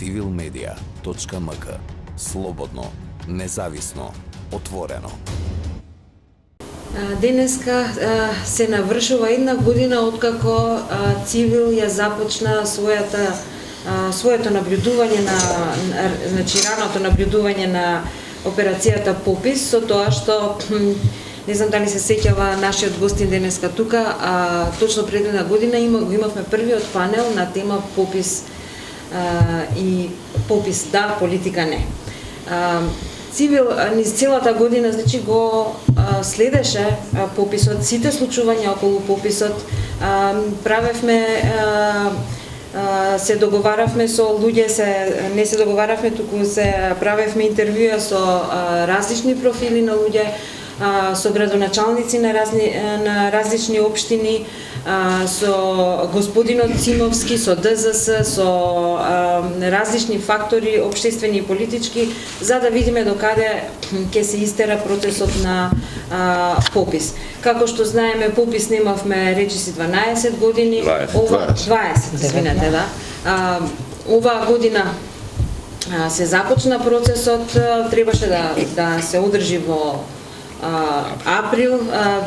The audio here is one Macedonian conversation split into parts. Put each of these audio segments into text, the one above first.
civilmedia.mk. Слободно, независно, отворено. Денеска се навршува една година откако Цивил ја започна своето наблюдување значи раното наблюдување на операцијата Попис, со тоа што не знам дали се сеќава нашиот гостин денеска тука, точно пред една година имавме првиот панел на тема Попис и Попис да, политика не. Цивил низ целата година значи го следеше пописот, сите случувања околу пописот, правевме се договаравме со луѓе, не се договаравме, туку се правевме интервјуа со различни профили на луѓе, со градоначалници на различни општини, со господинот Цимовски, со ДЗС, со различни фактори, општествени и политички, за да видиме докаде ќе се истера процесот на попис. Како што знаеме, попис немавме речиси 12 години, 20, извинете, да. Оваа година се започна процесот, требаше да се одржи во април,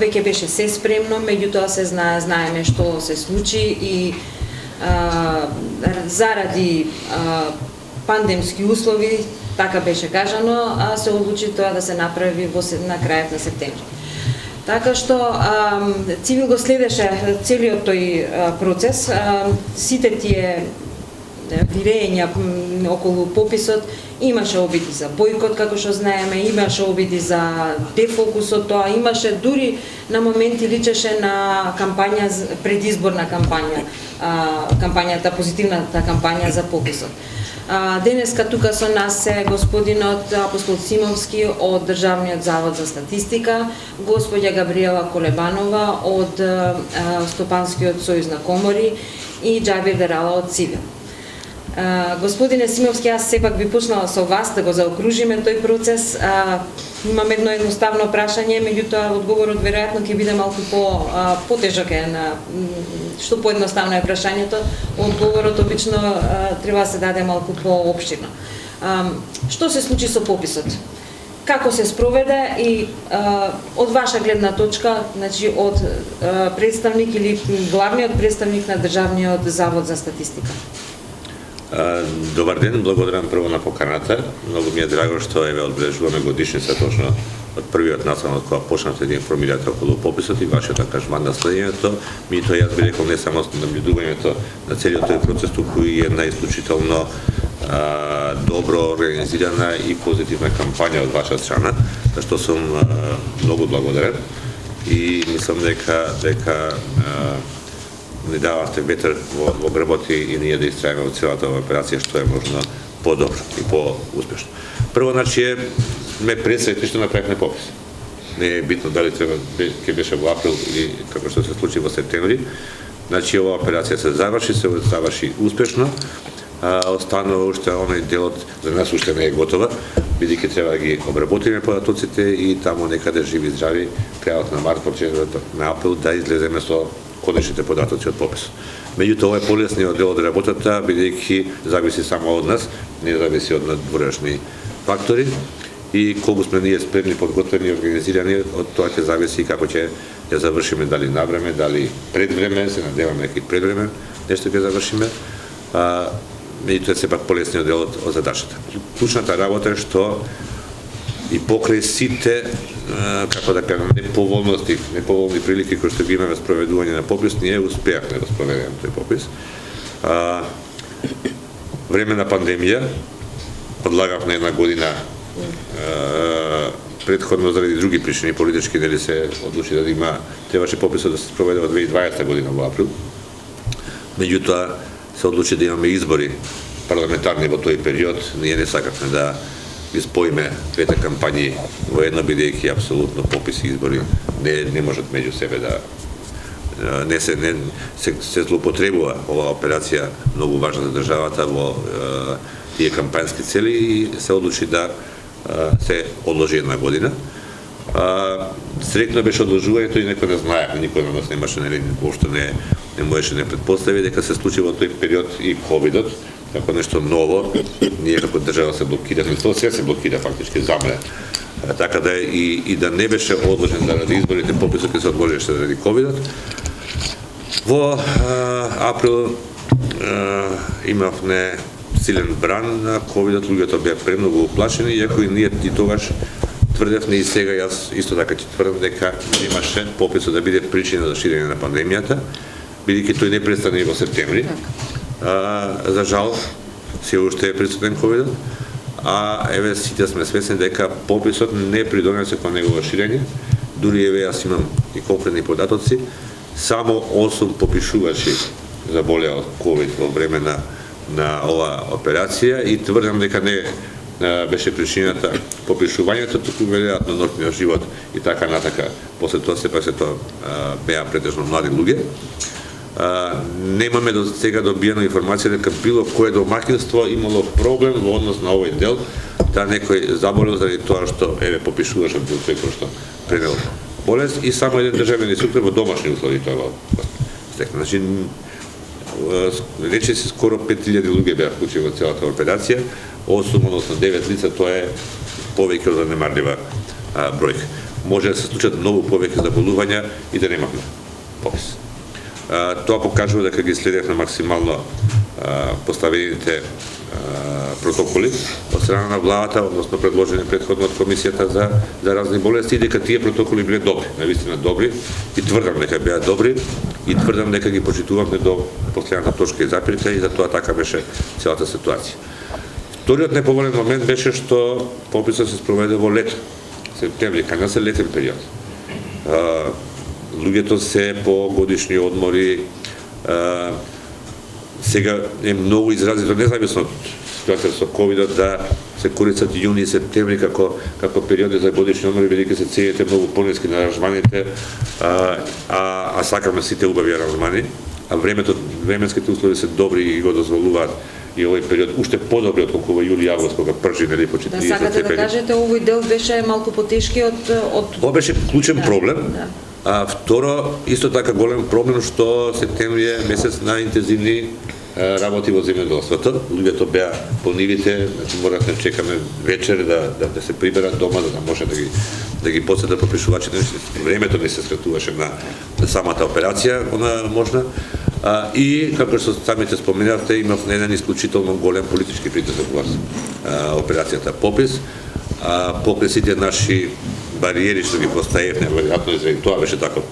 веќе беше се спремно, меѓутоа се знаеме што се случи и заради пандемски услови, така беше кажано, се одлучи тоа да се направи на крајот на септември. Така што Цивил го следеше целиот тој процес, сите тие вирења околу пописот, имаше обиди за бојкот, како што знаеме, имаше обиди за дефокус од тоа, имаше дури на моменти личеше на кампања, предизборна кампања, позитивната кампања за пописот. Денеска тука со нас е господинот Апостол Цимовски од Државниот завод за статистика, господја Габриела Колебанова од Стопанскиот сојуз на комори и Џабир Дерала од Цивил. Господине Симовски, јас сепак би почнала со вас да го заокружиме тој процес. Имам едно едноставно прашање, меѓутоа одговорот веројатно ќе биде малку потежок што поедноставно е прашањето, одговорот обично треба да се даде малку поопштирно. Што се случи со пописот? Како се спроведе и од ваша гледна точка, значи од представник или главниот представник на Државниот завод за статистика? Добар ден, благодарам прво на поканата. Многу ми е драго што одбележуваме годишница точно од првиот настан од кога почнавте да информирате околу пописот и вашиот ангажман на следењето. Меѓутоа јас би рекол не само наблюдувањето на целиот тој процес, туку и една исклучително добро организирана и позитивна кампања од ваша страна, за што сум многу благодарен и мислам дека ни давате ветер во грбот и ние да истрајаме во целата операција што е можно подобро и поуспешно. Прво, значи, ме пресретни што направивме попис. Не е битно дали ќе беше во април или како што се случи во септември. Значи, оваа операција се заврши успешно. Останува уште оној делот, за нас уште не е готова, бидејќи треба да ги обработиме податоците и таму некаде живи и здрави, крајот на март, почетокот на април да излеземе со конечните податоци од пописот. Меѓутоа, ова е полесниот дел од работата, бидејќи зависи само од нас, не зависи од надворешни фактори и колку сме ние спремни, подготвени и организирани, од тоа ќе зависи и како ќе ја завршиме, дали на време, дали пред време, се надеваме дека и пред време нешто ќе завршиме. Меѓутоа е сепак полесниот дел од задачата. Клучната работа е што и покрај сите, како да кажам, неповолни прилики кои што ги имаме спроведување на попис, ние успеавме да спроведеме тој попис. Време на пандемија, одлагавме една година, предходно заради други причини политички, нели се одлучи да има, требаше пописот да се спроведе во 2020 година во април. Меѓутоа се одлучи да имаме избори парламентарни во тој период, ние не сакавме да споиме двете кампањи во едно, бидејќи апсолутно попис и избори не можат меѓу себе да се злоупотребува оваа операција многу важна за државата во тие кампањски цели и се одлучи да се одложи една година. Среќно беше одложувањето и некој не знаеше, никој на нас немаше, воопшто не можеше да предпостави дека се случи во тој период и ковидот, како нешто ново, ние како држава се блокираме, тоа се блокира фактички, замре. Така да и да не беше одложен заради изборите, пописот ќе се одложеше заради ковидот. Во април имавме силен бран на ковидот, луѓето беа премногу уплашени, иако и ние и тогаш тврдевме и сега, јас исто така ќе тврдам дека немаше пописот да биде причина за ширење на пандемијата, бидејќи тој не престане во септември. За жал, се уште е присутен ковидот, а еве сите сме свесни дека пописот не придонесе кон негово ширење. Дури еве јас имам и конкретни податоци, само 8 попишувачи заболеа од ковид во време на оваа операција и тврдам дека не беше причината попишувањето, туку веројатно ноќниот живот и така натака. После тоа сепак се тоа беа претежно млади луѓе. Немаме до сега добиена информација дека било кое домаќинство имало проблем во однос на овој дел, да некој заболел заради тоа што еве попишуваше бил тој кој што пренел болест и само еден државен инструктор во домашни услови тоа го стекна. Значи, рече се скоро 5000 луѓе беа вклучени во целата операција, 8, односно 9 лица, тоа е повеќе од занемарлива бројка. Може да се случат многу повеќе заболувања и да немаме попис. Тоа покажува дека ги следевме максимално поставените протоколи од страна на владата, односно предложени претходно од комисијата за разни болести и дека тие протоколи биле добри, навистина добри и тврдам дека беа добри и тврдам дека ги почитуваме до последната точка и запирка и за тоа така беше целата ситуација. Вториот неповолен момент беше што пописот се спроведе во лето, септември, кај нас е летен период. Луѓето се по годишни одмори, сега е многу изразито, независно од ситуација со ковидот, да се користат јуни и септември како периоди за годишни одмори, бидејќи се цените многу пониски на аранжманите, а сакаме сите убави аранжмани, а временските услови се добри и го дозволуваат и овој период уште подобри отколку во јули и август кога пржи нели по 40 степени. Да, сакате да кажете овој дел беше малку потешки од Ова беше клучен проблем. Второ, исто така голем проблем што септември е месец на интензивни работи во земјоделството. Луѓето беа по нивите, значи моравме да чекаме вечер да се приберат дома, да може да ги посетат попишувачите. Времето не се скратуваше на самата операција, она можна. И, како што самите споменавте, имав еден исклучително голем политички притисок во операцијата Попис. Покрај сите наши бариери што ги поставивме, веројатно и заради тоа беше таков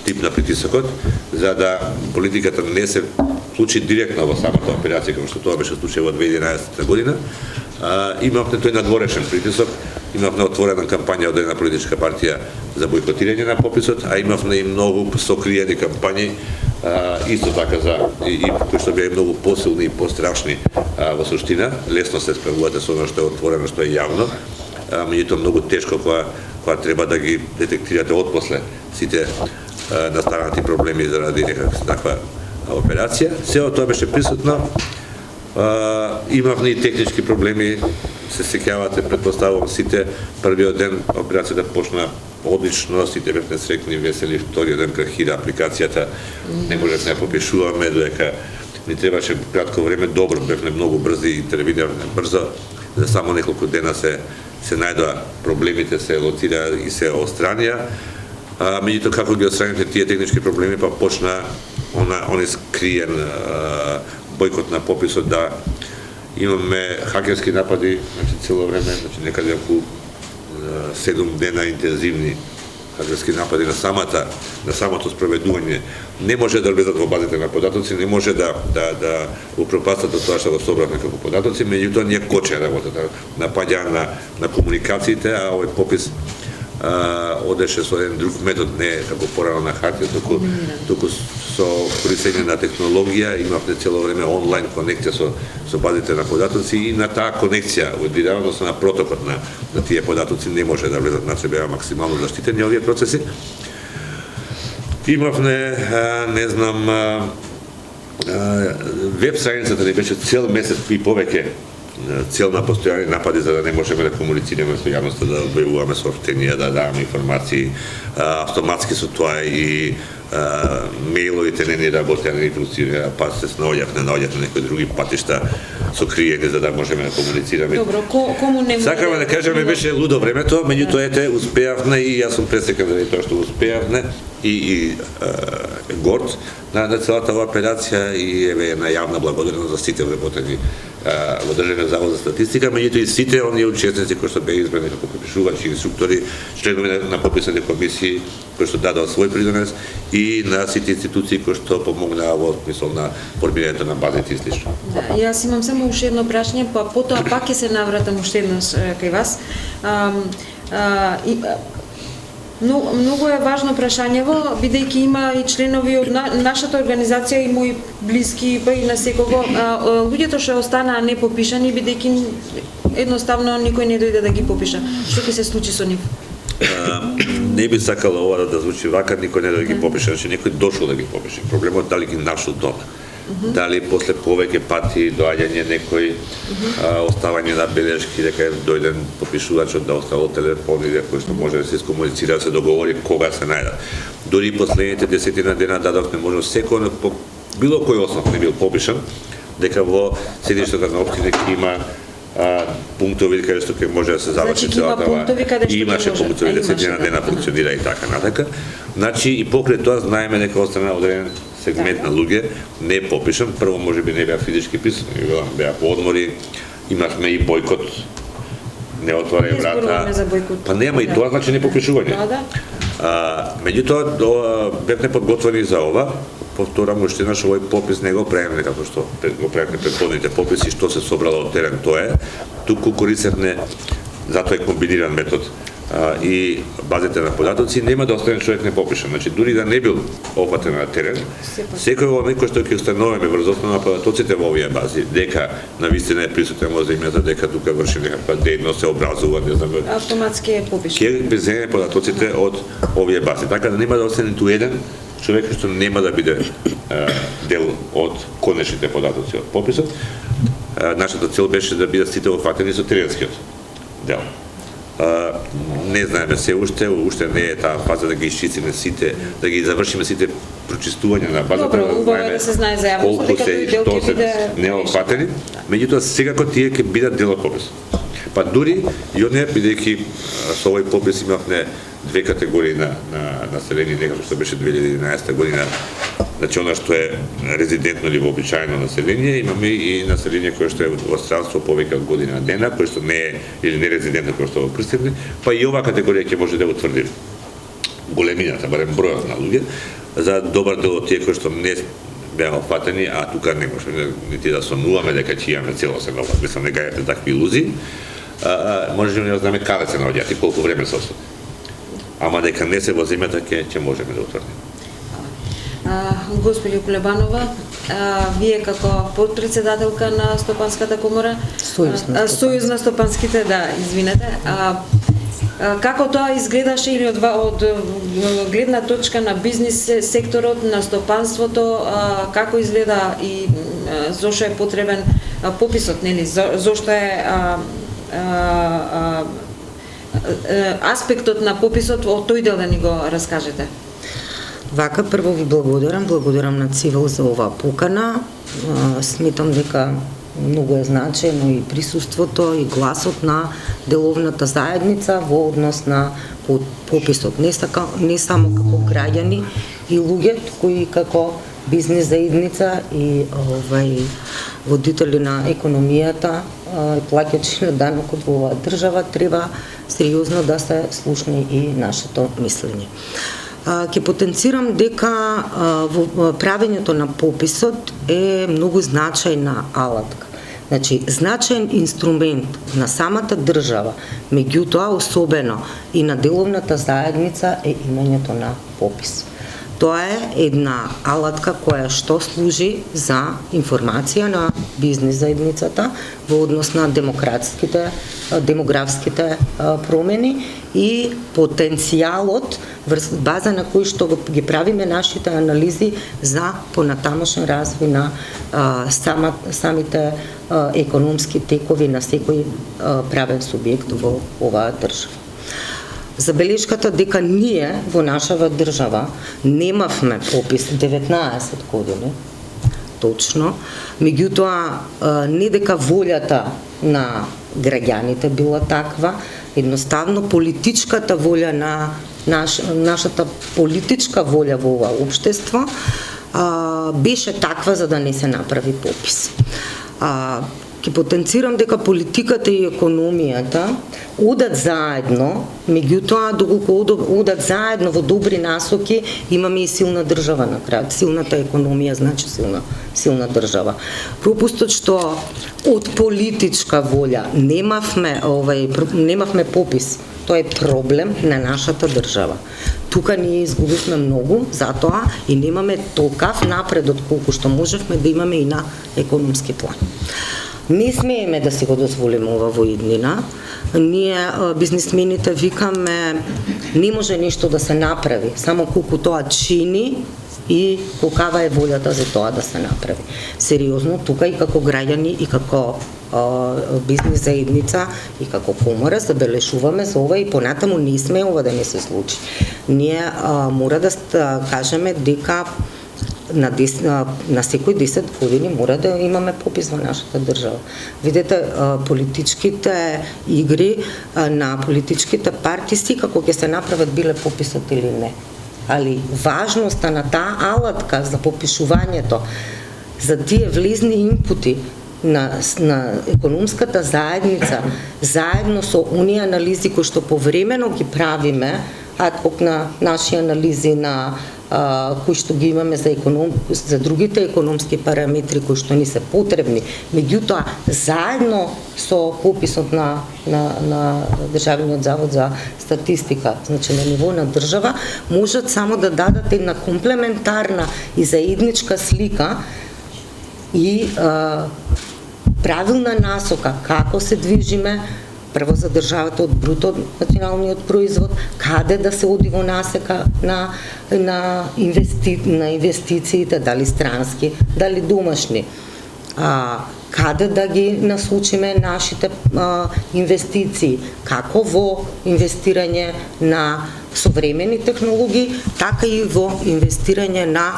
тип на притисокот, за да политиката не се вклучи директно во самата операција, како што тоа беше случај во 2011 година. Имавме тој надворешен притисок, имавме отворена кампања од една политичка партија за бойкотирање на пописот, а имавме и многу сокриени кампањи, исто така и кои што беа многу посилни и пострашни во суштина. Лесно се справувате со оно што е отворено, што е јавно, меѓутоа многу тешко кога треба да ги детектирате отпосле сите настанати проблеми заради таква операција. Сео тоа беше присутно. Имавме и технички проблеми, се сеќавате, претпоставувам сите, првиот ден операцијата почна одлично, сите бевме срекни, весели, вториот ден крахира апликацијата, не можевме да попишуваме, додека ни требаше кратко време, добро, бевме многу брзи, интервенираме брзо, за само неколку дена се најдоа проблемите, се лоцира и се отстранија. Меѓутоа како ги отстраните тие технички проблеми, па почна оној скриен бойкот на пописот, да имаме хакерски напади, значи цело време, значи некаде околу 7 дена интензивни хакерски напади на самото спроведување. Не може да влезат во базите на податоци, не може да упропастат од тоа што го собравме како податоци, меѓутоа ние коче работата, напаѓа на комуникациите, а овој попис одеше со еден друг метод, не како порано на хартија, туку со користење на технологија, имавме цело време онлайн конекција со базите на податоци и на таа конекција, однесено на протокот на тие податоци не може да влезат, значи беа максимално заштитени овие процеси. Имавме, не знам, веб страницата ни беше цел месец и повеќе цел на постојани напади за да не можеме да комуницираме со јавноста, да објавуваме сообщенија, да даваме информации, автоматски со тоа и мейловите не ни работеа, не ни функционира, па се наоѓавме на некои други патишта сокриени за да можеме да комуницираме. Добро, кому не може? Сакаме да кажеме беше лудо времето, меѓутоа ете успеавме и јас сум пресекан заради тоа што успеавме и горд на целата оваа операција и еве една јавна благодарност за сите вработени во Државниот завод за статистика, меѓутоа и сите оние учесници кои што беа избрани како препишувачи, инструктори, членови на пописните комисии кои што дадоа свој придонес и на сите институции кои што помогнаа во смисол на формирањето на базите и слично. Да, јас имам само уште едно прашање, па потоа пак ќе се навратам уште еднаш кај вас. Многу е важно прашањево, бидејќи има и членови од нашата организација и мои блиски, па и на секого, луѓето што останаа непопишани, бидејќи едноставно никој не дојде да ги попиша. Што ќе се случи со нив? Не би сакала ова да звучи вака, никој не да ги попише, значи некој дошол да ги попише. Проблемот дали ги нашол дома. Дали после повеќе пати доаѓање некој оставање на белешки дека е дојден попишувачот да оставил телефон или кој што може да се искомуницира, да се договори кога се најдат. Дори последните 10 дена дадовме можност секој по било кој основ не бил попишан, дека во седиштето на општина има пунктови каде што ќе може да се заврши целата ова. Имаше пунктови 10 дена функционира и така натака. Значи и покрај тоа знаеме дека остана одреден сегмент на луѓе не попишан, прво можеби не беа физички присутни, беа по одмори, имавме и бойкот, не отварај врата. Па нема и тоа значи не попишување. Меѓутоа бевме подготвени за ова. Повторам уште еднаш, овој попис не го правиме како што го правиме претходните пописи, што се собрало од терен тоа е. Туку користевме, затоа е комбиниран метод и базите на податоци, нема да остане човек непопишан. Значи, дури да не бил опфатен на терен, секој оној кој што ќе установиме врз основа на податоците во овие бази, дека навистина е присутен во земјата, дека тука врши некаква дејност, се образува, не знам, автоматски е попишан. Ќе преземе податоците од овие бази, така да нема да остане ниту еден човек што нема да биде дел од конечните податоци од пописот. Нашата цел беше да бидат сите опфатени со теренскиот дел. Не знаеме се уште не е таа фаза да ги исчистиме сите, да ги завршиме сите прочистување на базата, да се знае за јавноста дека тој дел ќе биде неопфатени, меѓутоа секако тие ќе бидат дел од пописот. Па дури и оние, бидејќи со овој попис имавме две категории на население, некако што беше 2011 година, значи она што е резидентно или вообичаено население, имаме и население кое што е во странство повеќе од година дена, кое што не е или не резидентно, кое што го пристигне, па и оваа категорија ќе може да утврди големината, барем бројот на луѓе, за добар дел од тие кои што не беа опфатени, а тука не можеме нити да сонуваме дека ќе имаме целосен опфат, мислам не гајате такви илузии, можеме да знаеме каде се наоѓаат и колку време се освои. Ама дека не се во земјата ќе можеме да утврдиме. Господи Колебанова, вие како подпредседателка на Стопанската комора, Сојуз на стопанските, да, извинете, како тоа изгледаше или од гледна точка на бизнис секторот, на стопанството, како изгледа и зошто е потребен пописот, нели, зошто е аспектот на пописот, од тој дел да ни го раскажете? Вака, прво ви благодарам на Цивил за оваа покана. Сметам дека многу е значено и присуството и гласот на деловната заедница во однос на пописот. Не само како граѓани и луѓе, туку и како бизнес заедница и водители на економијата, плаќачи на данокот во оваа држава, треба сериозно да се слушне и нашето мислење. Ќе потенцирам дека правењето на пописот е многу значајна алатка. Значи, значаен инструмент на самата држава, меѓутоа особено и на деловната заедница е имањето на попис. Тоа е една алатка која што служи за информација на бизнес заедницата во однос на демографските промени и потенцијалот врз база на кој што ги правиме нашите анализи за понатамошен развој на самите економски текови на секој правен субјект во оваа држава. забелешката дека ние во нашава држава немавме попис 19 години, точно, меѓутоа не дека волјата на граѓаните била таква, едноставно политичката волја на нашата политичка волја во ова општество беше таква за да не се направи попис. Ке потенцирам дека политиката и економијата одат заедно, меѓутоа доколку одат заедно во добри насоки, имаме и силна држава на крај. Силната економија значи силна држава. Пропустот што од политичка волја немавме попис, тоа е проблем на нашата држава. Тука ние изгубивме многу, затоа и немаме толкав напредот колку што можевме да имаме и на економски план. Не смееме да си го дозволиме ова во иднина. Ние, бизнисмените, викаме не може нешто да се направи, само колку тоа чини и колкава е волјата за тоа да се направи. Сериозно, тука и како граѓани, и како бизнис заедница, и како комора забелешуваме за ова и понатаму не сме ова да не се случи. Ние мора да кажеме дека на секој 10 години мора да имаме попис во нашата држава. Видете, политичките игри на политичките партии секако ќе се направат биле пописот или не. Али важноста на таа алатка за попишувањето, за тие влезни инпути на економската заедница, заедно со оние анализи кои што повремено ги правиме, адхок на наши анализи на кои што ги имаме за другите економски параметри кои што ни се потребни, меѓутоа заедно со пописот на Државниот завод за статистика, значи на ниво на држава, можат само да дадат една комплементарна и заедничка слика и правилна насока како се движиме прво за државата од бруто националниот производ, каде да се оди во насека на инвестициите, дали странски, дали домашни, каде да ги насочиме нашите инвестиции, како во инвестирање на современи технологии, така и во инвестирање на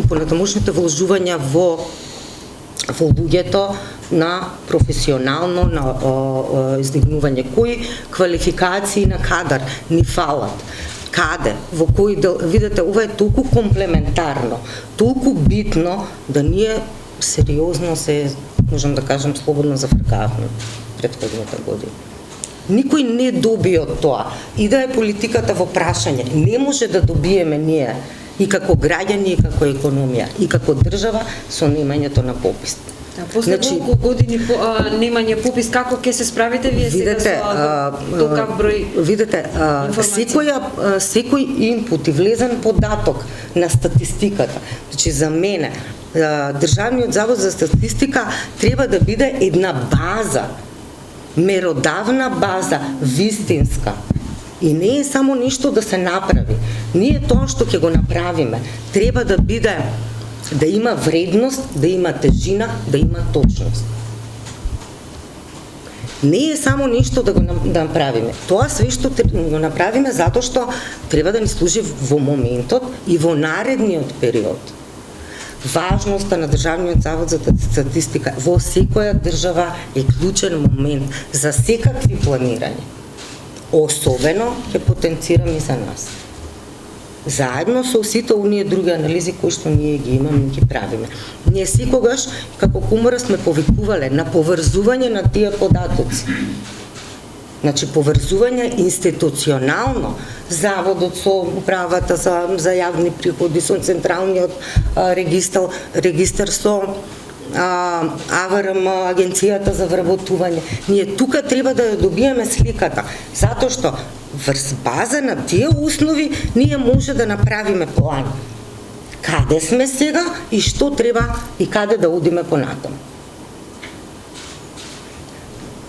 понатамошните вложувања во луѓето на професионално издигнување. Кои квалификации на кадар ни фалат? Каде? Во кој дел? Видете, ова е толку комплементарно, толку битно да ние сериозно се, можам да кажам, слободно зафркавме претходните години. Никој не доби од тоа. И да е политиката во прашање, не може да добиеме ние и како граѓани, и како економија, и како држава со немањето на попис. После колку години немање попис, како ќе се справите вие сега со толкав број? Видете, секој инпут и влезен податок на статистиката, значи за мене, Државниот завод за статистика треба да биде една база, меродавна база, вистинска. И не е само ништо да се направи. Ние тоа што ќе го направиме, треба да биде, да има вредност, да има тежина, да има точност. Не е само ништо да го направиме. Тоа све што го направиме затоа што треба да ни служи во моментот и во наредниот период. Важноста на Државниот завод за статистика во секоја држава е клучен момент за секакви планирања. Особено ќе потенцирам и за нас. Заедно со сите оние други анализи кои што ние ги имаме и ги правиме. Ние секогаш како комора сме повикувале на поврзување на тие податоци. Значи поврзување институционално, заводот со управата за јавни приходи, со централниот регистар со АВРМ, агенцијата за вработување. Ние тука треба да добиеме сликата, затоа што врз база на тие основи ние може да направиме план. Каде сме сега и што треба и каде да одиме понатаму.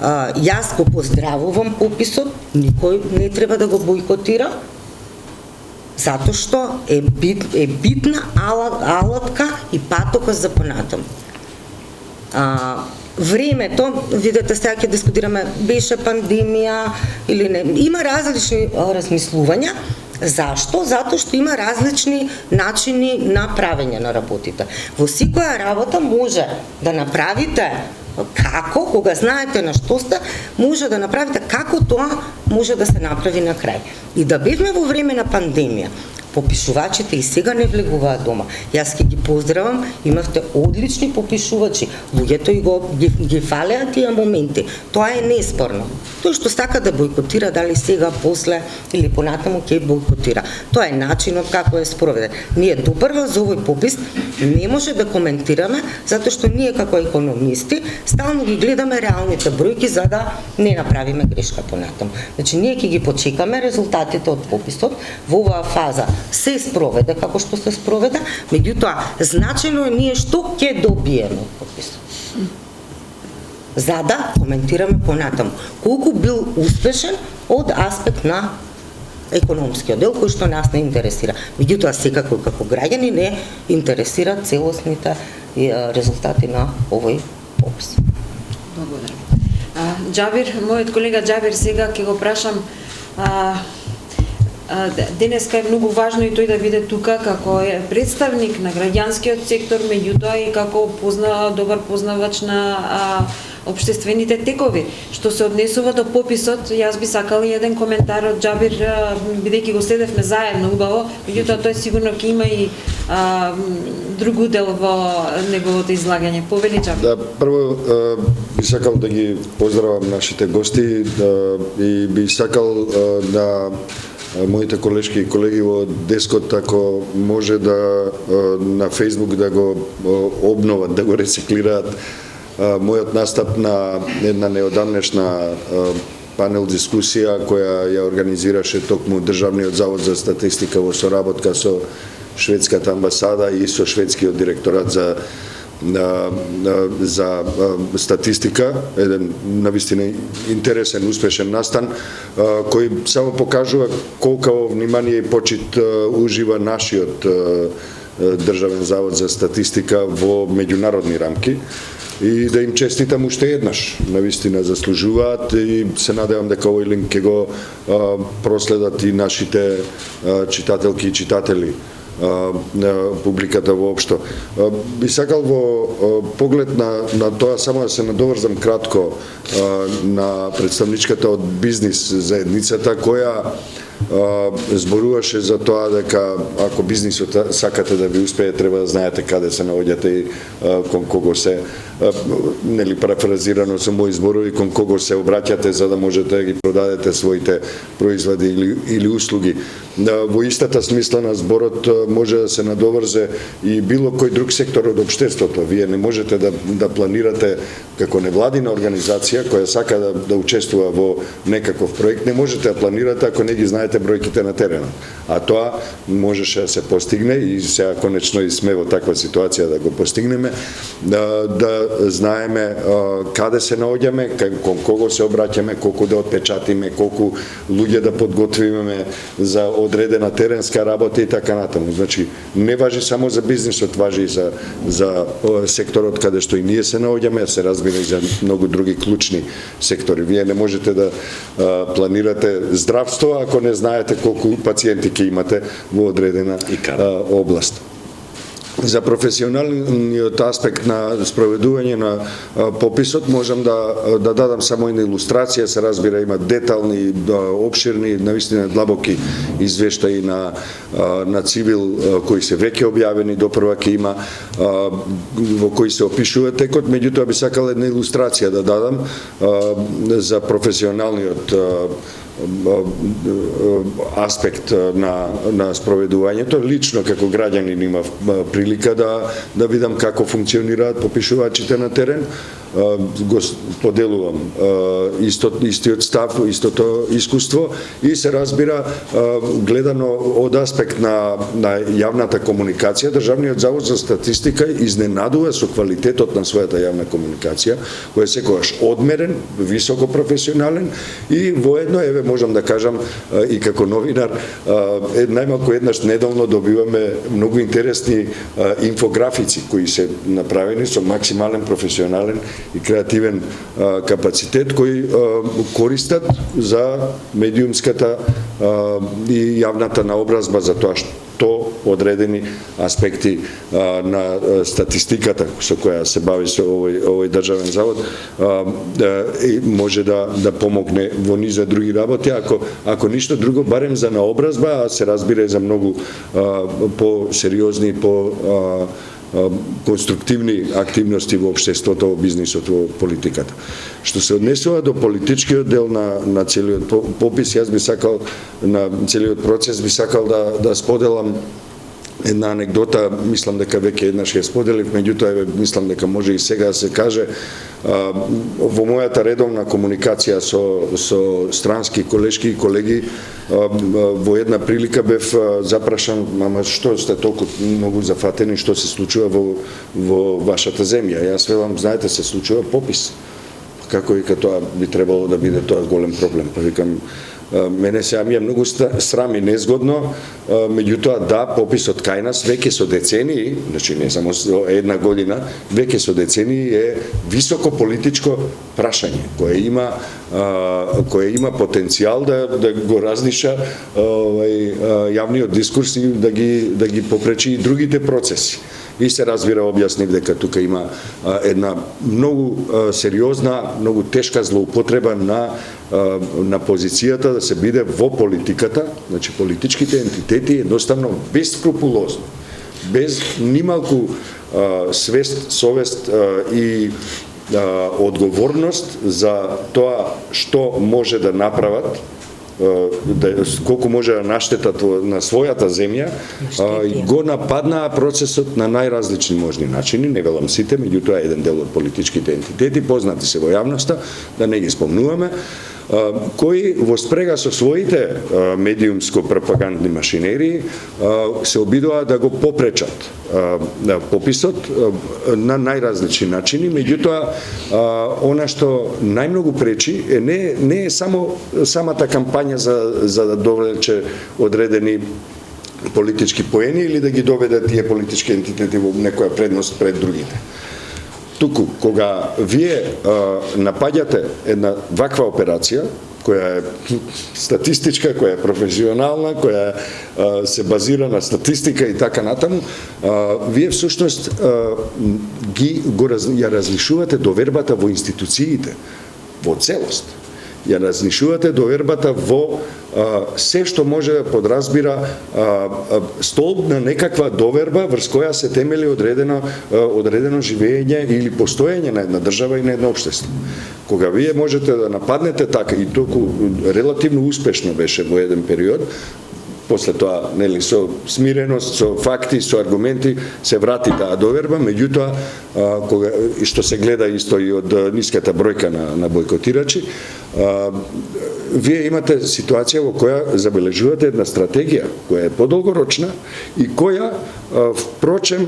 Јас го поздравувам пописот, никој не треба да го бойкотира, затоа што е битна алатка и патока за понатаму. времето, видете сега ќе дискутираме, беше пандемија или не, има различни размислувања. Зашто? Затоа што има различни начини на правење на работите. Во секоја работа може да направите како, кога знаете на што сте, може да направите како тоа може да се направи на крај. И да бевме во време на пандемија, попишувачите и сега не влегуваат дома. Јас ќе ги поздравам, имавте одлични попишувачи. Луѓето и ги фалеа тие моменти. Тоа е неспорно. Тој што сака да бойкотира, дали сега, после или понатаму ќе бойкотира. Тоа е начинот како е спроведен. Ние допрва за овој попис не може да коментираме, затоа што ние како економисти стално ги гледаме реалните бројки за да не направиме грешка понатаму. Значи ние ќе ги почекаме резултатите од пописот во оваа фаза. Се спроведе како што се спроведе, меѓутоа значено е ние што ќе добиеме од пописот. За да коментираме понатаму колку бил успешен од аспект на економскиот дел кој што нас не интересира. Меѓутоа секако како граѓани не интересира целосните резултати на овој попис. Благодарам. Џабир, мојот колега Џабир, сега ќе го прашам, денеска е многу важно и тој да биде тука како е представник на граѓанскиот сектор, меѓутоа и како добар познавач на општествените текови. Што се однесува до пописот, јас би сакала и еден коментар од Џабир, бидејќи го следевме заедно убаво, меѓутоа тој сигурно ќе има и друг удел во неговото излагање. Повели Џабир. Да, прво би сакал да ги поздравам нашите гости и би сакал да моите колешки и колеги во Дескот, ако може да на Facebook да го обноват, да го рециклираат мојот настап на една неодамнешна панел дискусија која ја организираше токму Државниот завод за статистика во соработка со шведската амбасада и со шведскиот директорат за статистика, еден навистина интересен, успешен настан, кој само покажува колку внимание и почит ужива нашиот Државен завод за статистика во меѓународни рамки и да им честитам уште еднаш. Навистина заслужуваат и се надевам дека овој линк ќе го проследат и нашите читателки и читатели, публиката воопшто. Би сакал во поглед на тоа само да се надоврзам кратко на представничката од бизнис заедницата која зборуваше за тоа дека ако бизнисот сакате да ви успее, треба да знаете каде се наоѓате и кон кого се, нели парафразирано со мои зборови, кон кого се обраќате за да можете да ги продадете своите производи или услуги. Во истата смисла на зборот може да се надоврзе и било кој друг сектор од општеството. Вие не можете да планирате како невладина организација која сака да учествува во некаков проект, не можете да планирате ако не ги знаете бројките на теренот. А тоа можеше да се постигне и сега конечно и сме во таква ситуација да го постигнеме, да знаеме каде се наоѓаме, кон кого се обраќаме, колку да отпечатиме, колку луѓе да подготвиме за одредена теренска работа и така натаму. Значи, не важи само за бизнисот, важи и за секторот каде што и ние се наоѓаме, се разбира и за многу други клучни сектори. Вие не можете да планирате здравство ако не знаете колку пациенти ќе имате во одредена област. За професионалниот аспект на спроведување на пописот можам да дадам само една илустрација, се разбира има детални, опширни, навистина длабоки извештаи на Цивил кои се веќе објавени, допрва ќе има во кои се опишува текот, меѓутоа би сакал една илустрација да дадам за професионалниот аспект на спроведувањето. Лично како граѓанин имав прилика да видам како функционираат попишувачите на терен. Го поделувам истиот став, истото искуство и се разбира гледано од аспект на јавната комуникација, Државниот завод за статистика изненадува со квалитетот на својата јавна комуникација, кој е секогаш одмерен, високо професионален и воедно еве можам да кажам и како новинар, најмалку еднаш неделно добиваме многу интересни инфографици кои се направени со максимален професионален и креативен капацитет кои користат за медиумската и јавната наобразба за тоа што одредени аспекти на статистиката со која се бави со овој државен завод и може да помогне во низа други работи, ако ништо друго, барем за наобразба, а се разбира и за многу по-сериозни, конструктивни активности во општеството, во бизнисот, во политиката. Што се однесува до политичкиот дел на целиот попис, јас би сакал, на целиот процес, би сакал да споделам една анегдота, мислам дека веќе еднаш ја споделив, меѓутоа мислам дека може и сега да се каже. Во мојата редовна комуникација со странски колешки и колеги, во една прилика бев запрашан, ама што сте толку многу зафатени, што се случува во вашата земја? Јас велам, знаете, се случува попис. Како и тоа би требало да биде тоа голем проблем? Па викам, мене сега ми е многу срам и незгодно, меѓутоа да, пописот кај нас веќе со децении, значи не само една година, веќе со децении е високо политичко прашање, кое има потенцијал да го раздиша јавниот дискурс и да ги попречи и другите процеси. И се разбира, објаснив дека тука има една многу сериозна, многу тешка злоупотреба на позицијата да се биде во политиката, значи политичките ентитети едноставно безскрупулозно, без нималку свест, совест и одговорност за тоа што може да направат, колку може да наштетат на својата земја, и го нападнаа процесот на најразлични можни начини, не велам сите, меѓутоа еден дел од политичките ентитети, познати се во јавноста, да не ги спомнуваме, кои во спрега со своите медиумско-пропагандни машинерии се обидуваа да го попречат пописот на најразлични начини, меѓутоа она што најмногу пречи не е само самата кампања за да довлече одредени политички поени или да ги доведе тие политички ентитети во некоја предност пред другите. Туку, кога вие напаѓате една ваква операција, која е статистичка, која е професионална, која се базира на статистика и така натаму, вие всушност ја разлишувате довербата во институциите, во целост. Ја разлишувате довербата во се што може да подразбира столб на некаква доверба врз која се темели одредено живење или постоење на една држава и на едно општество. Кога вие можете да нападнете така, и толку релативно успешно беше во еден период, после тоа, нели, со смиреност, со факти, со аргументи се врати таа доверба, меѓутоа што се гледа исто и од ниската бројка на бойкотирачи, вие имате ситуација во која забележувате една стратегија која е подолгорочна и која впрочем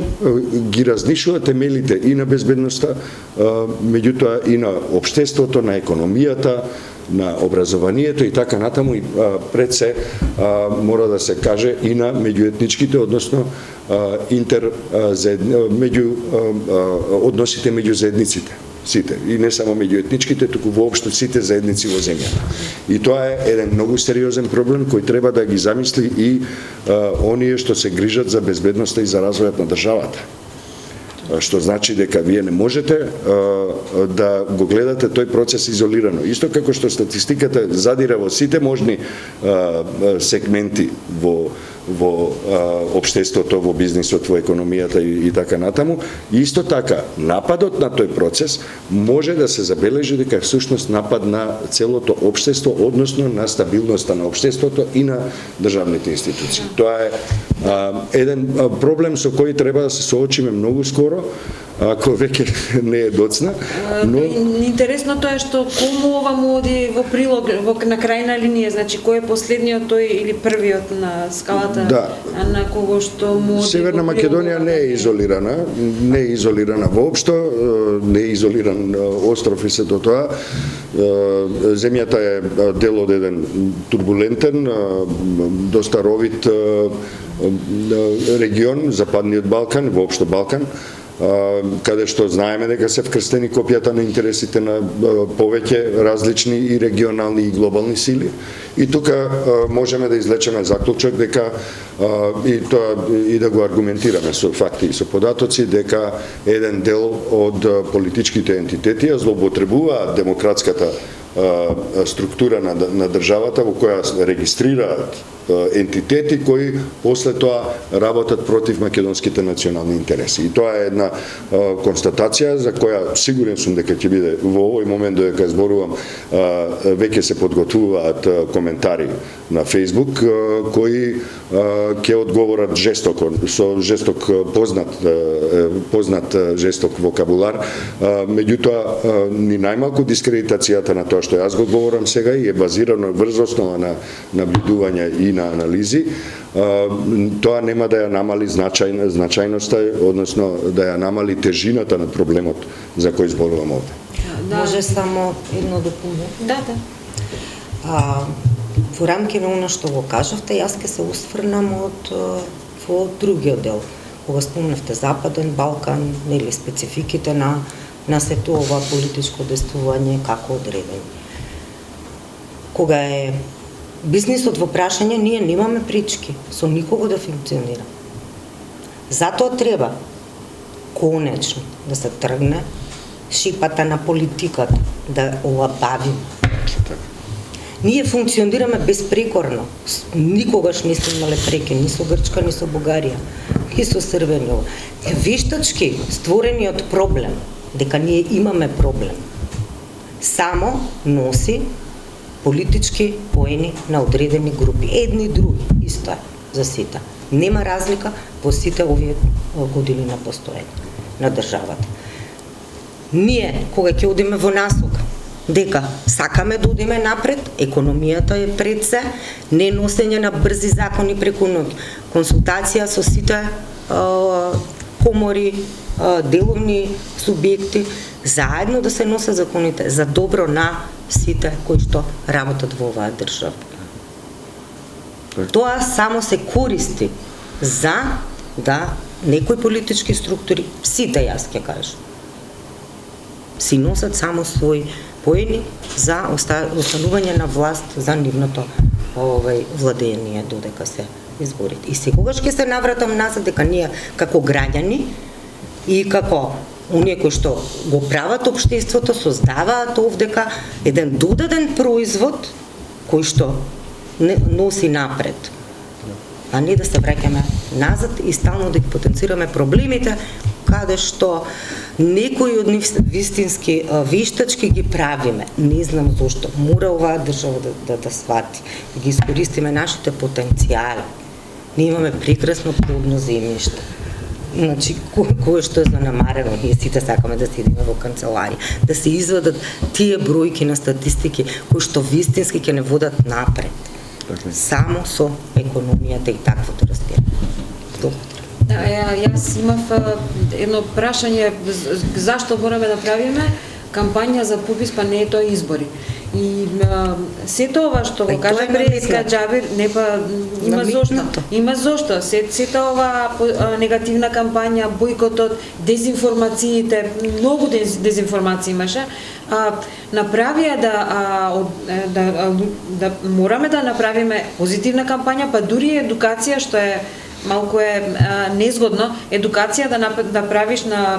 ги разнишува темелите и на безбедноста, меѓутоа и на општеството, на економијата, на образованието и така натаму, и пред се мора да се каже и на меѓуетничките, односно односите меѓу заедниците. Сите, и не само меѓуетничките, туку воопшто сите заедници во земјата. И тоа е еден многу сериозен проблем кој треба да ги замисли и оние што се грижат за безбедноста и за развојот на државата. Што значи дека вие не можете да го гледате тој процес изолирано. Исто како што статистиката задира во сите можни сегменти во општеството, во бизнисот, во економијата и така натаму, исто така нападот на тој процес може да се забележи дека е всушност напад на целото општество, односно на стабилноста на општеството и на државните институции. Тоа е еден проблем со кој треба да се соочиме многу скоро, ако веќе не е доцна, но Интересното е што кому ова му оди во прилог, на крајна линија, значи кој е последниот тој или првиот на скалата, Да. на кого што му оди Северна во прилог Македонија ова не е прилог. изолирана, не е изолирана воопшто, не е изолиран остров и сето тоа. Земјата е дел од еден турбулентен, доста ровит регион, Западниот Балкан, воопшто Балкан, каде што знаеме дека се вкрстени копијата на интересите на повеќе различни и регионални и глобални сили. И тука можеме да извлечеме заклучок дека и тоа и да го аргументираме со факти и со податоци дека еден дел од политичките ентитети ја злоупотребуваат демократската структура на државата во која регистрираат ентитети кои после тоа работат против македонските национални интереси. И тоа е една констатација за која сигурен сум дека ќе биде во овој момент додека зборувам веќе се подготвуваат коментари на Facebook кои ќе одговорат жестоко со жесток познат жесток вокабулар. Меѓутоа ни најмалку дискредитацијата на тоа што јас го говорам сега и е базирано врз основа на наблюдување и на анализи, тоа нема да ја намали значајноста, односно да ја намали тежината на проблемот за кој зборувам овде. Да. Може само едно дополнение? Да. Во рамки на оно што го кажавте, јас ќе се усврнам во другиот дел. Кога спомнавте Западен Балкан, нели спецификите на сето ова политичко действување како одредени. Кога е бизнисот во прашање, ние немаме пречки со никого да функционира. Затоа треба конечно да се тргне шипата на политиката, да олабавим. Ние функционираме безпрекорно. Никогаш не сме имале преки ни со Грчка, ни со Бугарија, ни со Србија. Вештачки створениот проблем, дека ние имаме проблем, само носи политички поени на одредени групи. Едни и други, исто е за сите. Нема разлика во сите овие години на постоење на државата. Ние, кога ќе одиме во насока, дека сакаме да одиме напред, економијата е пред се, не носење на брзи закони преку ноќ, консултација со сите комори, деловни субјекти, заедно да се носат законите за добро на сите кои што работат во оваа држава. Тоа само се користи за да некои политички структури, сите јас ќе кажам, си носат само своји поени за останување на власт за нивното владење додека се изборите. И секогаш ќе се навратам назад дека ние како граѓани и како оние кои што го прават општеството создаваат овдека еден додаден производ кој што носи напред, а не да се враќаме назад и стално да ги потенцираме проблемите каде што некои од нив вистински виштачки ги правиме. Не знам зошто. Мора оваа држава да свати, да ги искористиме нашите потенцијали. Ние имаме прекрасно плодно земјиште. Значи, кое што е занемарено, ние сите сакаме да седиме во канцеларија, да се извадат тие бројки на статистики кои што вистински ќе не водат напред. Само со економијата и таквото разбирање. Да, јас имав едно прашање зашто мораме да правиме кампања за попис, па не е тоа избори. И сето ова што го кажа преска Џабир, не па има зошто. Има зошто. Сето ова негативна кампања, бојкотот, дезинформациите, многу дезинформации имаше, направија да мораме да направиме позитивна кампања, па дури едукација што е малку е незгодно, едукација да правиш на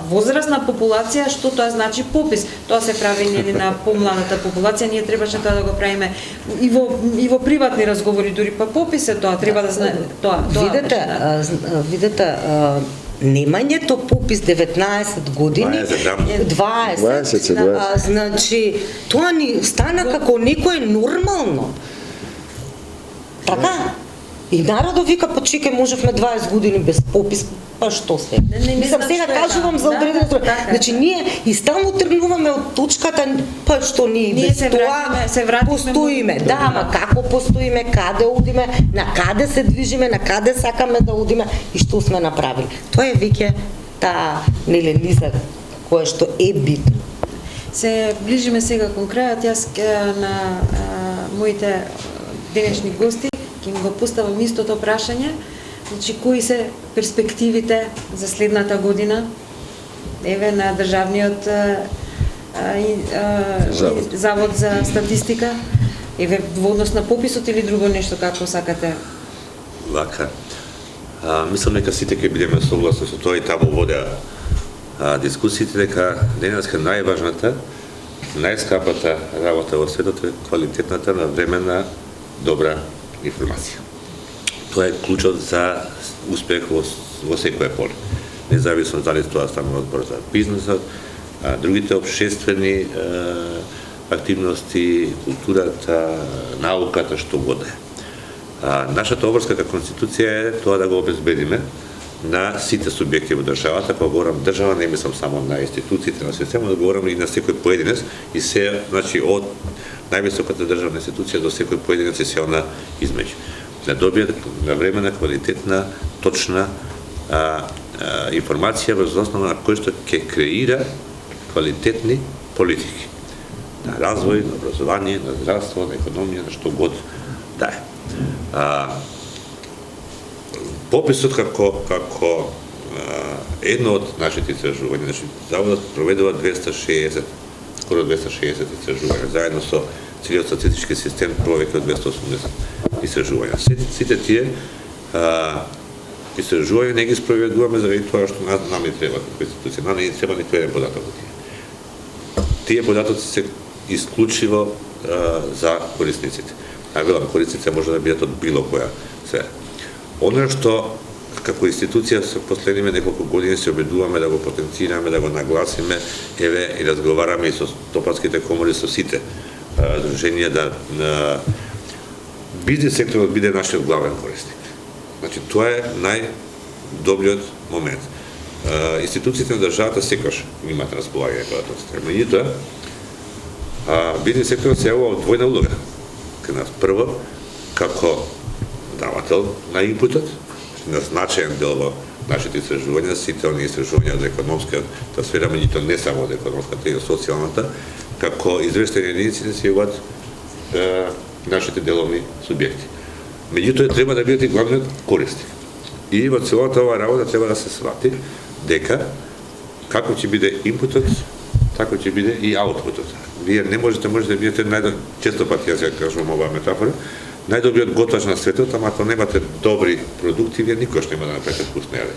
возрастна популација, што тоа значи попис. Тоа се прави нели на помладата популација, ние требаше тоа да го правиме и во приватни разговори, дури па попис е тоа, треба да знае тоа. Видете, немањето попис 19 години, 20, значи тоа ни стана како некое нормално. Така? И народот вика, па чекај, можевме 20 години без попис, па што се? Не Мислам, знам сега што е кажувам таму. за Да, одредено да, така е. Значи, ние и стално тргнуваме од точката, па што ние Ние без се тоа се вратиме постоиме. многу Да, добро. ама како постоиме, каде одиме, на каде се движиме, на каде сакаме да одиме и што сме направили. Тоа е веќе таа низа кое што е битно. Се ближиме сега кон крајот, јас на моите денешни гости ќе им го поставам истото прашање. Значи, кои се перспективите за следната година? Еве на државниот завод за статистика. Еве во однос на пописот или друго нешто како сакате? Вака. Мислам дека сите ќе бидеме согласни со тоа и таму водеа дискусиите дека денеска најважната, најскапата работа во светот е квалитетната навременна добра информација. Тоа е клучот за успех во секое поле. Независно дали тоа стане одбор за бизнесот, другите општествени активности, културата, науката, што god е. Нашата обврска како конституција е тоа да го обезбедиме на сите субјекти во државата. Кога говорам држава, не мислам само на институциите, на системот, да говорам и на секој поединец и се, значи, од највисоката државна институција до секој поединец и се она измеѓу. Да добијат навремена, квалитетна, точна информација врз основа на кој што ќе креира квалитетни политики. На развој, на образование, на здравство, на економија, на што god да е. Пописот како едно од нашите истражувања, значи заводот проведува 260, скоро 260 истражувања, заедно со целиот статистички систем повеќе од 280 истражувања. Сите тие истражувања не ги спроведуваме заради тоа што нам не треба како институција, нам не треба ниту еден податок од тие. Тие податоци се исклучиво за корисниците. Велам, корисниците може да бидат од било која сфера. Оно што како институција со последниве неколку години се обидуваме да го потенцираме, да го нагласиме, еве и разговараме и со стопанските комори, со сите здруженија да бизнес секторот биде нашиот главен корисник. Значи тоа е најдобриот момент. Институциите на државата секогаш имаат располагање податоците. Меѓутоа, бизнес секторот се јавува двојна улога кај нас. Прво, како давател на инпутот, на значаен дел во нашите истражувања, сите оние истражувања од економската сфера, меѓутоа не само од економската и од социјалната, како извештени единици се јавуваат нашите деловни субјекти. Меѓутоа треба да бидат и главниот корисник. И во целата оваа работа треба да се свати дека како ќе биде инпутот, така ќе биде и аутпутот. Вие не можете да бидете често пати јас ја кажувам оваа метафора, најдобриот готвач на светот, ама ако немате добри продукти, вие никош нема да направите вкусни јадења.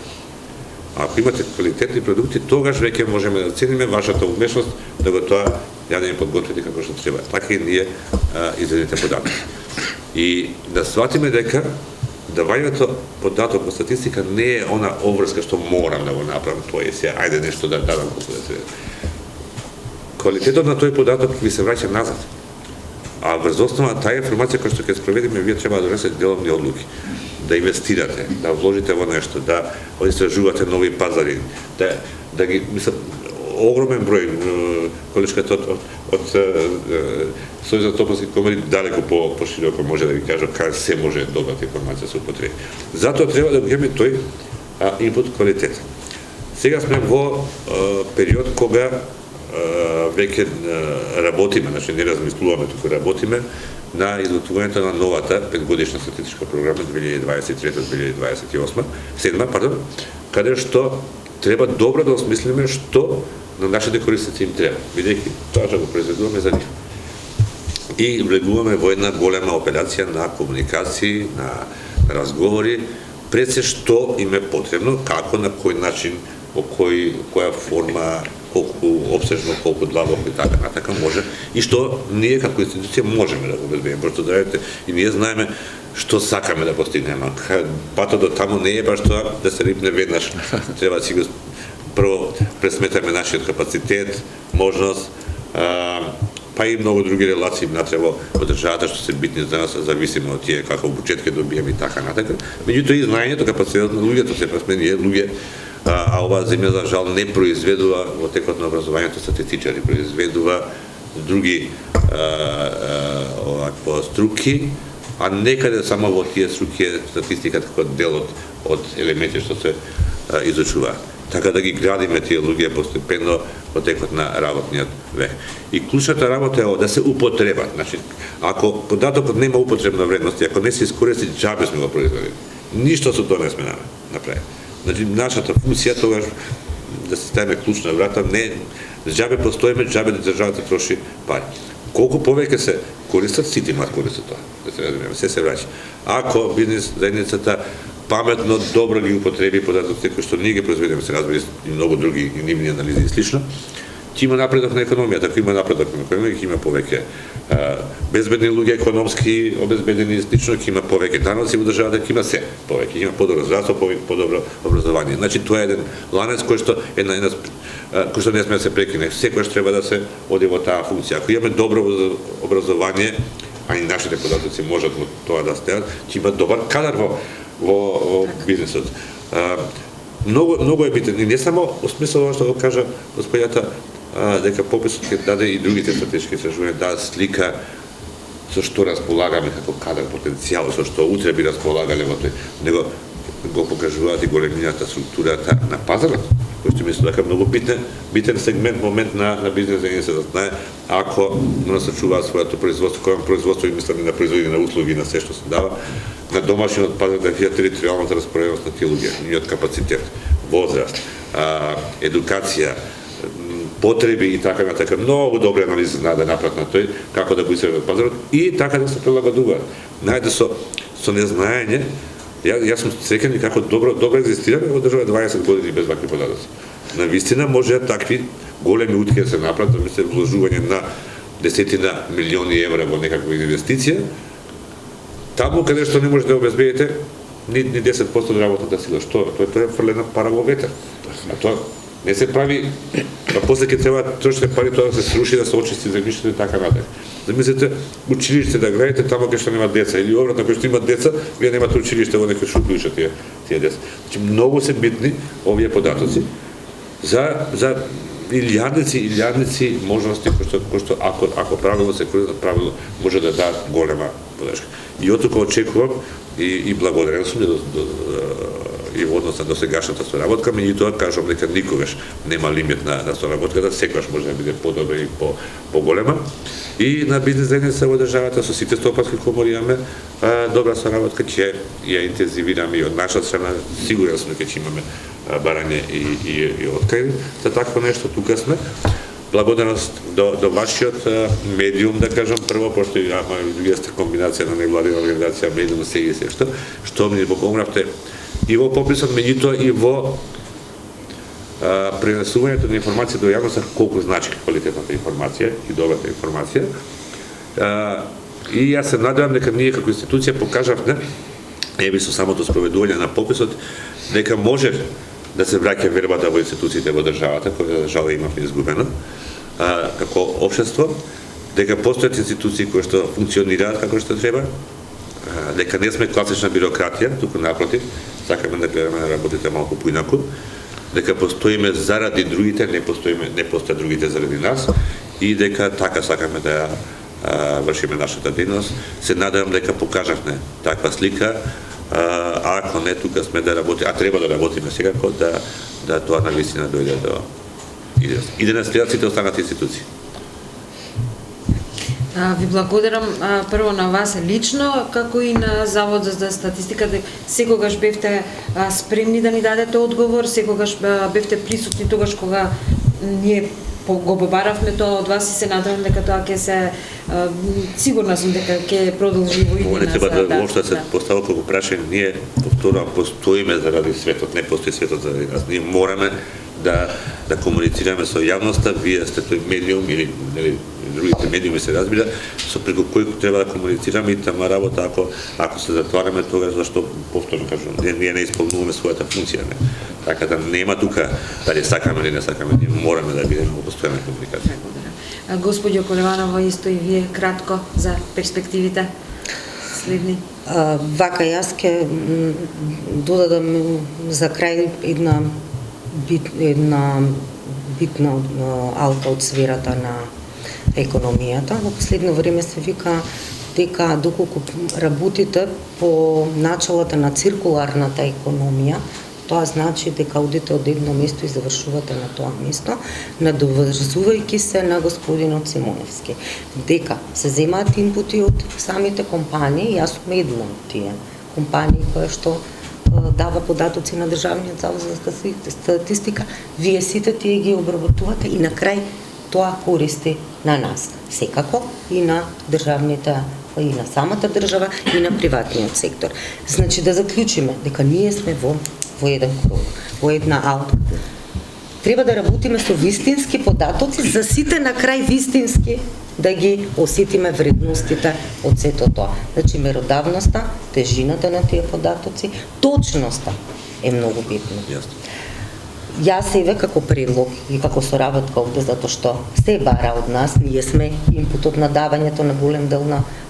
Ако имате квалитетни продукти, тогаш веќе можеме да цениме вашата умешност да го тоа јадење подготвите како што треба. Така и ние изредите податоци. И да сватиме дека давањето податок во статистика не е она обврска што морам да го направам тоа и се ајде нешто да дадам колку да се. Квалитетот на тој податок ви се враќа назад. А врз основа на таа информација која што ќе спроведиме, вие треба да донесете деловни одлуки, да инвестирате, да вложите во нешто, да истражувате нови пазари, да ги мислам огромен број колешката од Сојузот стопански комори далеку пошироко може да ви кажа кај се може добрата информација се употреби. Затоа треба да го имаме тој инпут квалитет. Сега сме во период кога веќе работиме, значи не размислуваме, туку работиме на изготвувањето на новата 5-годишна статистичка програма 2023-2028, каде што треба добро да осмислиме што на нашите корисници им треба, бидејќи тоа што го произведуваме за нив. И влегуваме во една голема операција на комуникации, на разговори, пред се што им е потребно, како, на кој начин, во која форма, колку обсежно, колку длабоко и така натака може, и што ние како институција можеме да го обезбедиме, пошто знаете и ние знаеме што сакаме да постигнеме. Патот до таму не е баш тоа да се рипне веднаш. Треба да си го прво пресметаме нашиот капацитет, можност, па и многу други релации натреба од државата што се битни за нас, зависимо од тие каков буџет ќе добиеме и така натака. Меѓутоа и знаењето, капацитетот на луѓето, сепак сме ние луѓе, а оваа земја за жал не произведува во текот на образованието статистичари, произведува други овакво струки, а некаде само во тие струки е статистиката како дел од елементи што се изучуваат. Така да ги градиме тие луѓе постепено во текот на работниот век. И клучната работа е да се употребат. Значи, ако податокот нема употребна вредност, ако не се искористи, џабе сме го произвели. Ништо со тоа не сме направи. Значи, нашата функција тогаш да се ставиме клучна врата, не џабе постоиме, џабе да државата троши пари. Колку повеќе се користат, сите имаат корист од тоа. Да се разбереме, се враќа. Ако бизнес заедницата паметно, добро ги употреби податоците кои што ние ги произведеме, се разбира и многу други и нивни анализи и слично, ќе има напредок на економијата, ако има напредок на економијата, ќе има повеќе безбедни луѓе, економски обезбедени и слично, ќе има повеќе даноци во државата, ќе има се повеќе, ќе има подобро здравство, подобро образование. Значи тоа е еден ланец кој што кој што не сме да се прекине. Секојаш треба да се оди во таа функција. Ако имаме добро образование, а и нашите податоци можат во тоа да стеат, ќе има добар кадар во бизнесот. Многу е битен, и не само во смисла што го кажа господјата, дека пописот ќе даде и другите стратешки истражувања, да слика со што располагаме како кадар потенцијал, со што утре би располагале во тој, него го покажуваат и големината, структурата на пазарот, кој што мислам дека е многу битен сегмент, момент на бизнес заедница да знае, ако не насочуваат своето производство, кој производство и мислам на производи на услуги, на се што се дава, на домашниот пазар да видат територијалната распоределеност на тие луѓе, нивниот капацитет, возраст, едукација, потреби и така натака. Многу добри анализи знаат да направат на тој, како да го исцрпат пазарот и така да се прилагодуваат. Најде со незнаење, јас сум среќен како добро екзистираме во држава 20 години без вакви податоци. Навистина може такви големи утки да се направат, да се вложување на десетина милиони евра во некаква инвестиција, таму каде што не може да обезбедите ни 10% од работната сила. Што? Тоа е фрлена пара во ветер. А тоа не се прави, а после ќе треба трошите пари тоа да се сруши, да се очисти земјиштето и така натаму. Замислете училиште да градите таму кај што нема деца или обратно кај што има деца, вие немате училиште во некој шуп учат тие деца. Значи многу се битни овие податоци за илјадници можности кои што ако правилно се користат правилно може да дадат голема подршка. И оттука очекувам и благодарен сум и во однос на досегашната соработка, меѓутоа кажам дека никогаш нема лимит на соработката, секогаш може да биде подобра и поголема. И на бизнес заедница во државата со сите стопански комори имаме добра соработка, ќе ја интензивираме и од наша страна, сигурен сум дека ќе имаме барање и откај за такво нешто, тука сме. Благодарност до вашиот медиум, да кажам, прво, пошто имаме другата комбинација на невладина организација, медиум се и се што ми помогнавте и во пописот, меѓутоа и во пренесувањето на информација до јавноста, колку значи квалитетната информација и добрата информација. И јас се надевам дека ние како институција покажавме, еби со самото спроведување на пописот, дека може да се враќа вербата во институциите во државата, која жал имавме изгубена, како општество, дека постојат институции кои што функционираат како што треба, дека не сме класична бирократија, туку напротив, сакаме да гледаме на работите малку поинаку, дека постоиме заради другите, не постојат другите заради нас, и дека така сакаме да вршиме нашата дејност. Се надевам дека покажавме таква слика, а ако не, тука сме да работиме, а треба да работиме секако, да тоа навистина дојде до и да наследат сите останати институции. Ви благодарам прво на вас лично, како и на Завод за статистика, секогаш бевте спремни да ни дадете одговор, секогаш бевте присутни тогаш кога ние го побаравме тоа од вас и се надевам дека тоа ќе се сигурна сум дека ќе продолжи во иднина. Не треба да воопшто се поставува како прашање, ние повторувам постоиме заради светот, не постои светот заради нас. Ние мораме да комуницираме со јавноста, вие сте тој медиум или другите медиуми се разбира, со преку кој треба да комуницираме и тама работа ако се затвараме тогаш зашто повторно кажувам, ние не исполнуваме својата функција, не. Така да нема тука дали сакаме или не сакаме, ние мораме да бидеме во постојана комуникација. Господјо Колебанова, исто и вие кратко за перспективите следни. Вака, јас ќе додадам за крај една битна алка од сферата на економијата. Во последно време се вика дека доколку работите по началата на циркуларната економија, тоа значи дека одите од едно место и завршувате на тоа место, надоврзувајќи се на господинот Симоневски. Дека се земаат инпути од самите компании, јас сум една од тие компании која што дава податоци на Државниот завод за статистика, вие сите тие ги обработувате и на крај тоа користи на нас. Секако и на државните, и на самата држава, и на приватниот сектор. Значи да заклучиме дека ние сме во еден круг, во една алка. Треба да работиме со вистински податоци, за сите на крај вистински да ги осетиме вредностите од сето тоа. Значи меродавноста, тежината на тие податоци, точноста е многу битна. Јас себе како предлог и како соработка овде, затоа што се бара од нас, ние сме инпутот на давањето на голем дел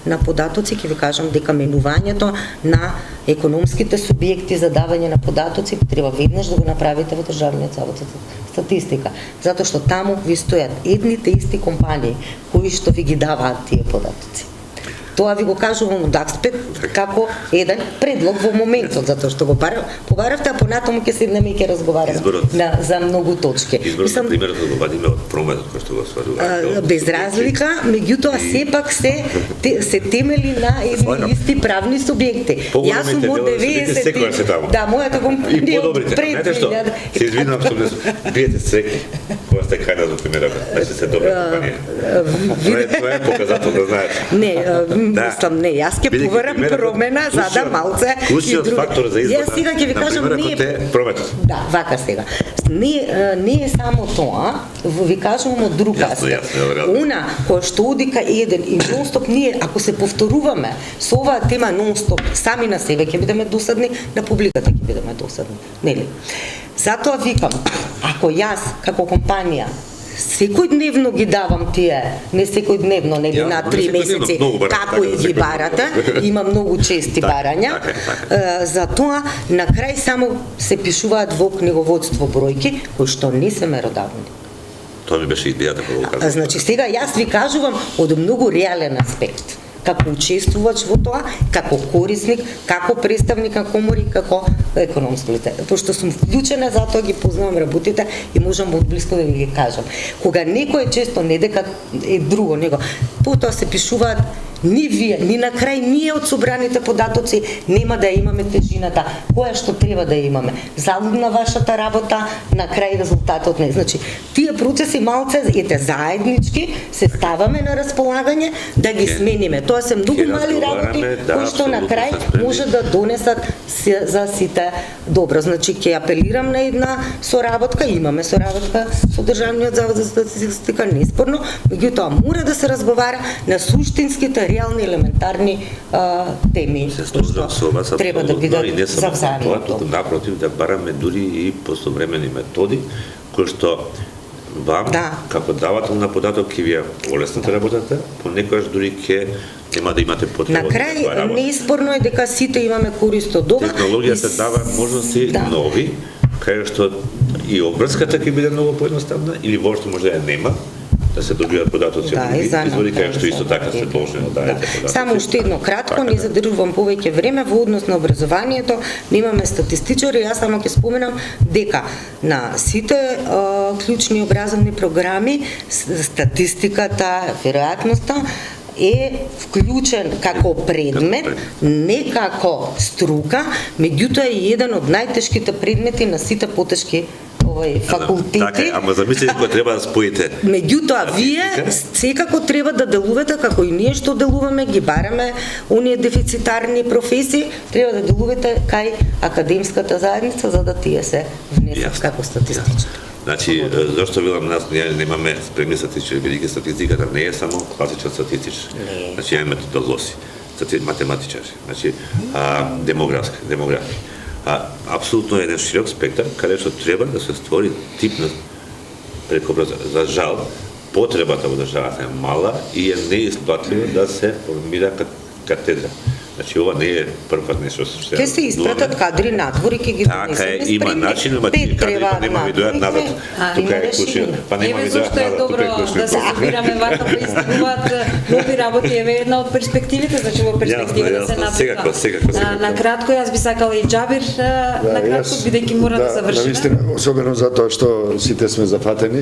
на податоци, ќе ви кажам дека менувањето на економските субјекти за давање на податоци треба веднаш да го направите во Државниот завод за статистика, затоа што таму ви стојат едните исти компании кои што ви ги даваат тие податоци. Тоа ви го кажувам од аспект како еден предлог во моментот, затоа што го побаравте, а понатаму ќе седнеме и ќе разговараме за многу точки. Изборот, на примерот, го вадиме од прометот кој што го стварува. Без разлика, меѓутоа сепак се темели на едни исти правни субјекти. Јас сум од 90. Да, мојата компанија пред 2000. Се извинувам што биете среќни кога сте кај нас во примерот. Значи се добра компанија. Тоа е показател да знаете. Не, мислам, не, јас ќе поверам промена за да малце и други. Фактор за избор. Јас сега ќе ви кажам, не е прометот. Да, вака сега. Не е само тоа, ви кажувам од друг аспект. Она кој што оди кај еден и нонстоп, ние ако се повторуваме со оваа тема нонстоп, сами на себе ќе бидеме досадни, на публиката ќе бидеме досадни, нели? Затоа викам, ако јас како компанија секојдневно ги давам тие, не секојдневно, нели, на 3 месеци, како и ги барате, има многу чести барања, за тоа на крај само се пишуваат во книговодство бројки, кои што не се меродавни. Тоа ми беше идејата кога го кажав. Значи сега јас ви кажувам од многу реален аспект, како учествувач во тоа, како корисник, како представник на комори, како економско лице. Пошто сум вклучена, затоа ги познавам работите и можам одблиску да ви ги кажам. Кога некој често не дека е друго, него потоа се пишуваат ни вие, ни на крај ние од собраните податоци нема да имаме тежината која што треба да имаме. Залудна вашата работа, на крај резултатот не. Значи, тие процеси малце ете заеднички се ставаме на располагање да ги смениме. Тоа се многу мали работи кои што на крај може да донесат за сите добро. Значи, ќе апелирам на една соработка, имаме соработка со Државниот завод за статистика, неспорно, меѓутоа мора да се разговара на суштинските реални елементарни теми што треба да бидат завзани. Напротив, да бараме дури и посовремени методи кои што вам, како давател на податок, ќе ви олеснат работата, понекогаш дури ќе нема да имате потреба. На крај, неспорно е дека сите имаме корист од ова. Технологијата дава можности нови, кај што и обврската ќе биде многу поедноставна, или воопшто може да нема, да се добиваат податоци од други извори, кај што исто така се должни да дајате податоци. Само уште едно кратко, не задржувам повеќе време во однос на образованието, немаме статистичари, јас само ќе споменам дека на сите клучни образовни програми статистиката, веројатноста е вклучен како предмет, не како струка, меѓутоа е еден од најтешките предмети на сите потешки факултети. Така, ама замислите кога треба да споите. Меѓутоа, вие секако треба да делувате како и ние што делуваме, ги бараме оние дефицитарни професии, треба да делувате кај академската заедница за да тие се внесат како статистички. Значи, зашто велам нас немаме спремни статистичари, бидејќи статистиката не е само класичен статистичар. Значи, имаме методолози, математичари, значи, демографски. Апсолутно еден широк спектар, каде што треба да се створи тип на преобразување. За жал, потребата во државата е мала и е неисплатливо да се формира катедра. Значи ова не е првпат нешто што се. Ке се испратат кадри надвор и ке ги Така е, има начин, ама тие кадри па нема ви дојат назад. Тука е клучно. Па нема ви Еве дојат зашто е назад, добро тука е клучно. да се собираме вака па истигуваат нови работи, еве една од перспективите, значи во перспектива да се Јасно, напредува. секако. На кратко јас би сакала и Џабир на кратко бидејќи мора да завршиме. Навистина, особено затоа што сите сме зафатени.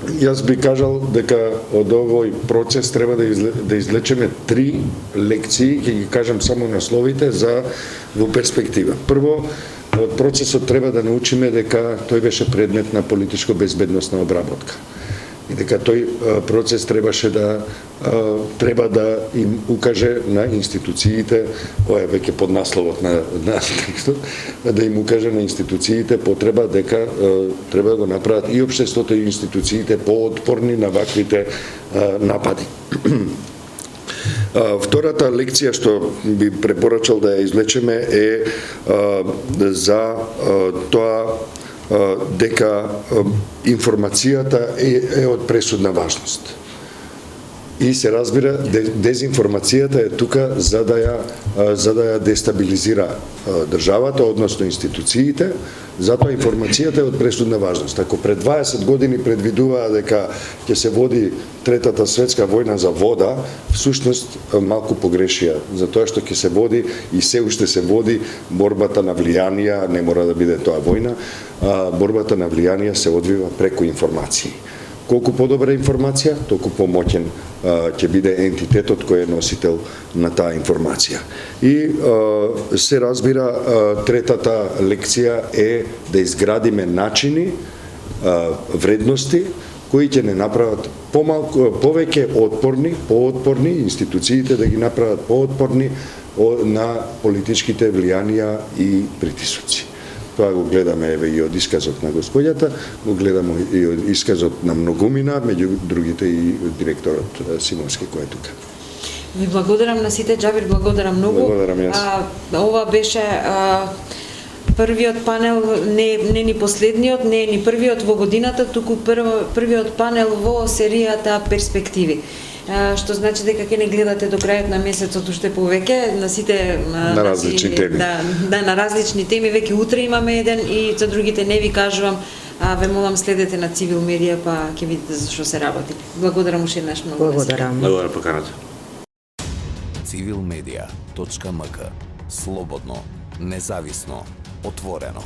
Јас би кажал дека од овој процес треба да извлечеме 3 лекции, ќе ги кажам само насловите за во перспектива. Прво, од процесот треба да научиме дека тој беше предмет на политичко-безбедносна обработка. И дека тој процес треба да им укаже на институциите, ова е веќе под насловот на текстот, да им укаже на институциите потреба дека треба да го направат и општеството и институциите поотпорни на ваквите напади. Втората лекција што би препорачал да ја извлечеме е за тоа дека информацијата е од пресудна важност. И се разбира, дезинформацијата е тука за да ја дестабилизира државата, односно институциите, затоа информацијата е од пресудна важност. Ако пред 20 години предвидуваа дека ќе се води Третата светска војна за вода, всушност малку погрешија, затоа што ќе се води и се уште се води борбата на влијанија, не мора да биде тоа војна, борбата на влијанија се одвива преку информации. Колку подобра информација, толку помоќен ќе биде ентитетот кој е носител на таа информација. И се разбира, третата лекција е да изградиме начини, вредности кои ќе не направат повеќе поотпорни институциите да ги направат поотпорни на политичките влијанија и притисоци. Тоа го гледаме еве и од исказот на господјата, го гледаме и од исказот на многумина, меѓу другите и директорот Симовски кој е тука. Ви благодарам на сите, Џабир, благодарам многу. Благодарам јас. Ова беше првиот панел, не ни последниот, не е ни првиот во годината, туку првиот панел во серијата Перспективи. Што значи дека ќе не гледате до крајот на месецот уште повеќе на сите на различни теми. Да, на различни теми, веќе утре имаме еден и за другите не ви кажувам, ве молам следете на Цивил медија па ќе видите за што се работи. Благодарам уште еднаш многу. Благодарам. Благодарам поканата. civilmedia.mk. Слободно, независно, отворено.